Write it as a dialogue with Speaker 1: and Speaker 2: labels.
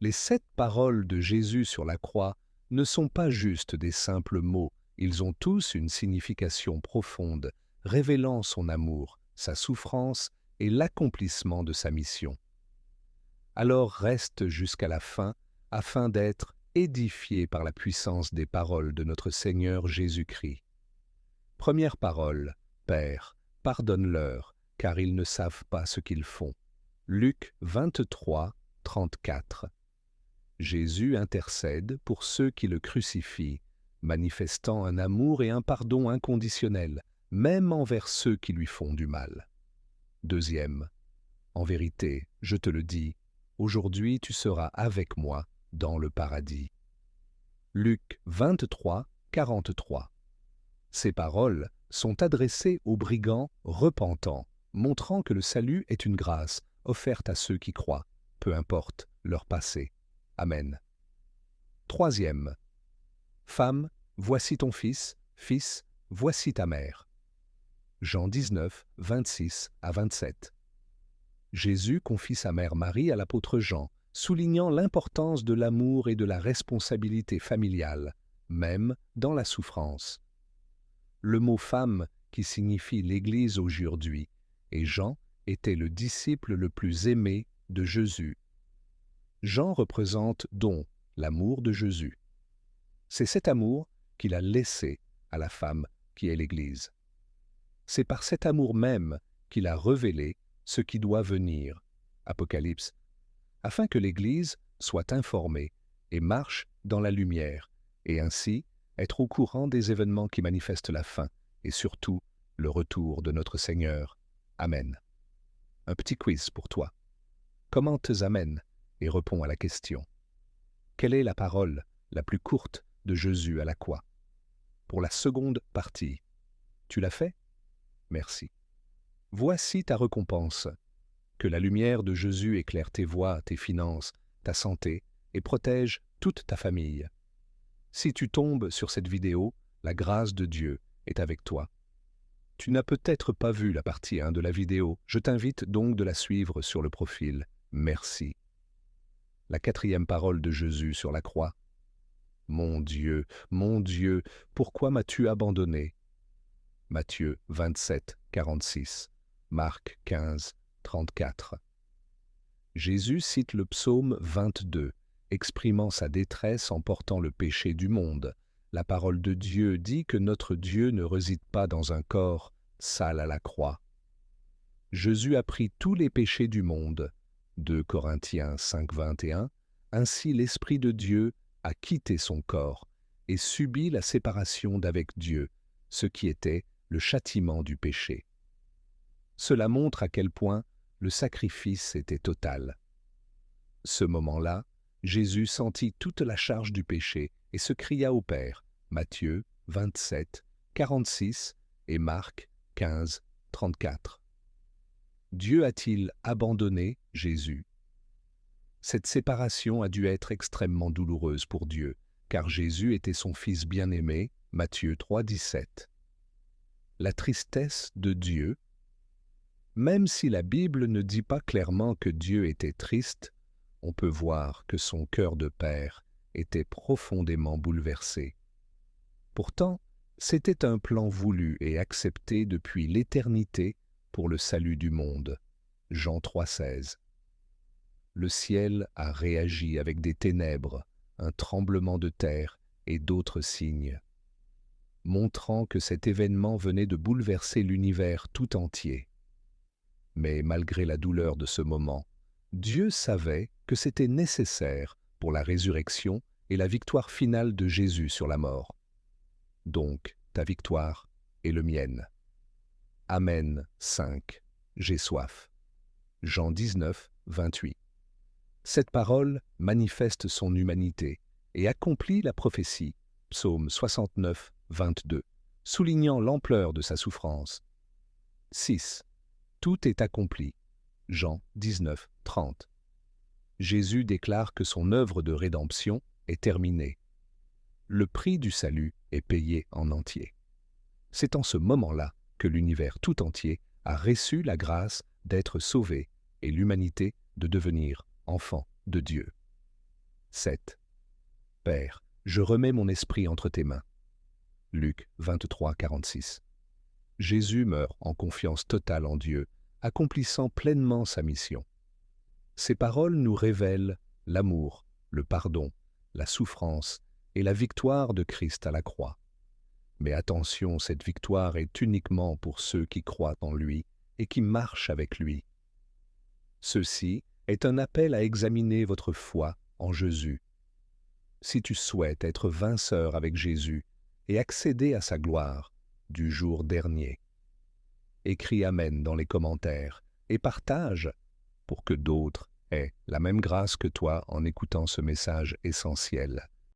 Speaker 1: Les 7 paroles de Jésus sur la croix ne sont pas juste des simples mots, ils ont tous une signification profonde, révélant son amour, sa souffrance et l'accomplissement de sa mission. Alors reste jusqu'à la fin, afin d'être édifié par la puissance des paroles de notre Seigneur Jésus-Christ. Première parole, Père, pardonne-leur, car ils ne savent pas ce qu'ils font. Luc 23, 34. Jésus intercède pour ceux qui le crucifient, manifestant un amour et un pardon inconditionnel, même envers ceux qui lui font du mal. Deuxième, en vérité, je te le dis, aujourd'hui tu seras avec moi dans le paradis. Luc 23, 43. Ces paroles sont adressées aux brigands repentants, montrant que le salut est une grâce offerte à ceux qui croient, peu importe leur passé. Amen. Troisième. Femme, voici ton fils, fils, voici ta mère. Jean 19, 26 à 27. Jésus confie sa mère Marie à l'apôtre Jean, soulignant l'importance de l'amour et de la responsabilité familiale, même dans la souffrance. Le mot femme qui signifie l'Église aujourd'hui, et Jean était le disciple le plus aimé de Jésus. Jean représente donc l'amour de Jésus. C'est cet amour qu'il a laissé à la femme qui est l'Église. C'est par cet amour même qu'il a révélé ce qui doit venir, Apocalypse, afin que l'Église soit informée et marche dans la lumière, et ainsi être au courant des événements qui manifestent la fin, et surtout le retour de notre Seigneur. Amen. Un petit quiz pour toi. Commente Amen et réponds à la question. Quelle est la parole la plus courte de Jésus à la croix? Pour la seconde partie. Tu l'as fait? Merci. Voici ta récompense. Que la lumière de Jésus éclaire tes voies, tes finances, ta santé et protège toute ta famille. Si tu tombes sur cette vidéo, la grâce de Dieu est avec toi. Tu n'as peut-être pas vu la partie 1 de la vidéo, je t'invite donc de la suivre sur le profil. Merci. La 4e parole de Jésus sur la croix. Mon Dieu, pourquoi m'as-tu abandonné? Matthieu 27, 46, Marc 15, 34. Jésus cite le psaume 22, exprimant sa détresse en portant le péché du monde. La parole de Dieu dit que notre Dieu ne réside pas dans un corps sale à la croix. Jésus a pris tous les péchés du monde. 2 Corinthiens 5, 21. Ainsi l'Esprit de Dieu a quitté son corps et subi la séparation d'avec Dieu, ce qui était le châtiment du péché. Cela montre à quel point le sacrifice était total. Ce moment-là, Jésus sentit toute la charge du péché et se cria au Père. Matthieu 27, 46 et Marc 15, 34. Dieu a-t-il abandonné Jésus? Cette séparation a dû être extrêmement douloureuse pour Dieu, car Jésus était son Fils bien-aimé, Matthieu 3, 17. La tristesse de Dieu. Même si la Bible ne dit pas clairement que Dieu était triste, on peut voir que son cœur de père était profondément bouleversé. Pourtant, c'était un plan voulu et accepté depuis l'éternité pour le salut du monde. Jean 3,16. Le ciel a réagi avec des ténèbres, un tremblement de terre et d'autres signes, montrant que cet événement venait de bouleverser l'univers tout entier. Mais malgré la douleur de ce moment, Dieu savait que c'était nécessaire pour la résurrection et la victoire finale de Jésus sur la mort. Donc, ta victoire est le mienne. Amen 5. J'ai soif. Jean 19, 28. Cette parole manifeste son humanité et accomplit la prophétie, psaume 69, 22, soulignant l'ampleur de sa souffrance. 6. Tout est accompli. Jean 19, 30. Jésus déclare que son œuvre de rédemption est terminée. Le prix du salut est payé en entier. C'est en ce moment-là que l'univers tout entier a reçu la grâce d'être sauvé et l'humanité de devenir enfant de Dieu. 7. Père, je remets mon esprit entre tes mains. Luc 23, 46. Jésus meurt en confiance totale en Dieu, accomplissant pleinement sa mission. Ces paroles nous révèlent l'amour, le pardon, la souffrance et la victoire de Christ à la croix. Mais attention, cette victoire est uniquement pour ceux qui croient en lui et qui marchent avec lui. Ceci est un appel à examiner votre foi en Jésus. Si tu souhaites être vainqueur avec Jésus et accéder à sa gloire du jour dernier, écris Amen dans les commentaires et partage pour que d'autres aient la même grâce que toi en écoutant ce message essentiel.